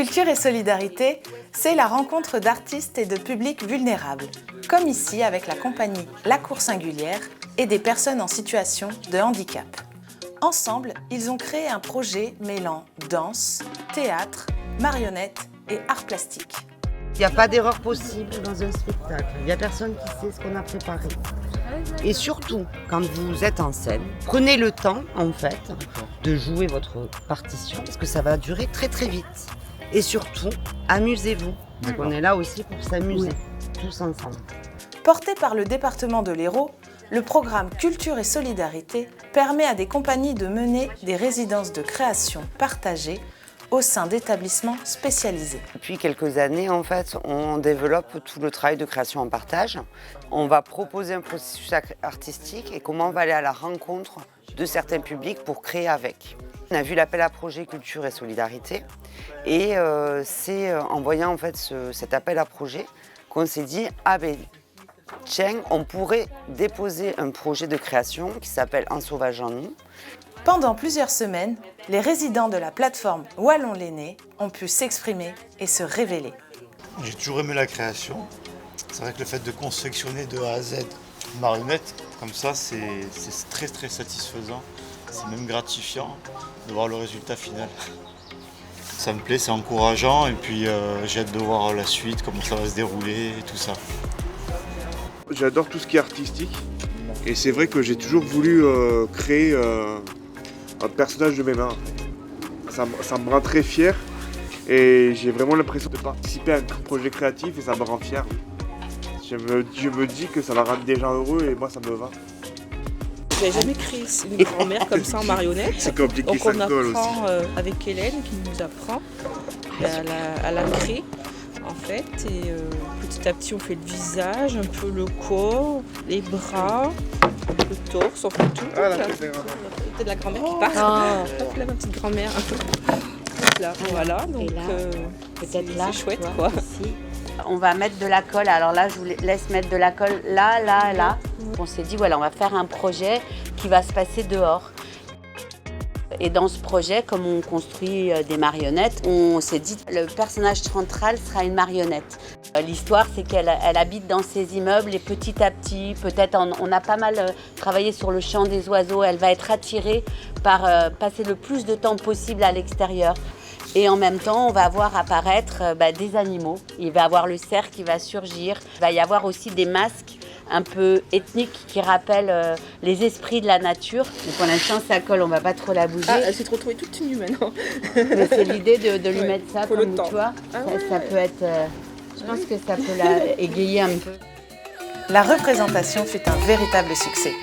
Culture et solidarité, c'est la rencontre d'artistes et de publics vulnérables, comme ici avec la compagnie La Cour Singulière et des personnes en situation de handicap. Ensemble, ils ont créé un projet mêlant danse, théâtre, marionnettes et arts plastiques. Il n'y a pas d'erreur possible dans un spectacle. Il n'y a personne qui sait ce qu'on a préparé. Et surtout, quand vous êtes en scène, prenez le temps, en fait, de jouer votre partition, parce que ça va durer très très vite. Et surtout, amusez-vous. Parce qu'on est là aussi pour s'amuser, tous ensemble. Porté par le département de l'Hérault, le programme Culture et Solidarité permet à des compagnies de mener des résidences de création partagées au sein d'établissements spécialisés. Depuis quelques années, en fait, on développe tout le travail de création en partage. On va proposer un processus artistique et comment on va aller à la rencontre de certains publics pour créer avec. On a vu l'appel à projet Culture et Solidarité et c'est en voyant en fait cet appel à projet qu'on s'est dit « Ah ben, tiens, on pourrait déposer un projet de création qui s'appelle Ensauvageons nous ». Pendant plusieurs semaines, les résidents de la plateforme Wallon-Lenné ont pu s'exprimer et se révéler. J'ai toujours aimé la création. C'est vrai que le fait de confectionner de A à Z une marionnette, comme ça, c'est très très satisfaisant. C'est même gratifiant de voir le résultat final. Ça me plaît, c'est encourageant et puis j'ai hâte de voir la suite, comment ça va se dérouler et tout ça. J'adore tout ce qui est artistique et c'est vrai que j'ai toujours voulu créer un personnage de mes mains. Ça me rend très fier et j'ai vraiment l'impression de participer à un projet créatif et ça me rend fier. Je me dis que ça va rendre des gens heureux et moi ça me va. J'avais jamais créé une grand-mère comme ça en marionnette. C'est compliqué, donc ça on colle apprend aussi. Avec Hélène qui nous apprend. Elle a créé en fait et petit à petit on fait le visage, un peu le corps, les bras, le torse, on fait tout. Ah, C'est de la grand-mère qui part. Hop là ma petite grand-mère. Là, voilà, donc peut-être là, c'est chouette quoi. Ici. On va mettre de la colle, alors là je vous laisse mettre de la colle là, là, là. On s'est dit voilà, on va faire un projet qui va se passer dehors. Et dans ce projet, comme on construit des marionnettes, on s'est dit le personnage central sera une marionnette. L'histoire, c'est qu'elle habite dans ces immeubles et petit à petit, peut-être on a pas mal travaillé sur le chant des oiseaux, elle va être attirée par passer le plus de temps possible à l'extérieur. Et en même temps, on va voir apparaître des animaux. Il va y avoir le cerf qui va surgir. Il va y avoir aussi des masques un peu ethniques qui rappellent les esprits de la nature. Mais pour l'instant, ça colle, on ne va pas trop la bouger. Ah, elle s'est retrouvée toute nue maintenant. Mais c'est l'idée de lui mettre ça faut comme le temps. tu vois. Ça peut être. Je pense que ça peut la égayer un peu. La représentation fut un véritable succès.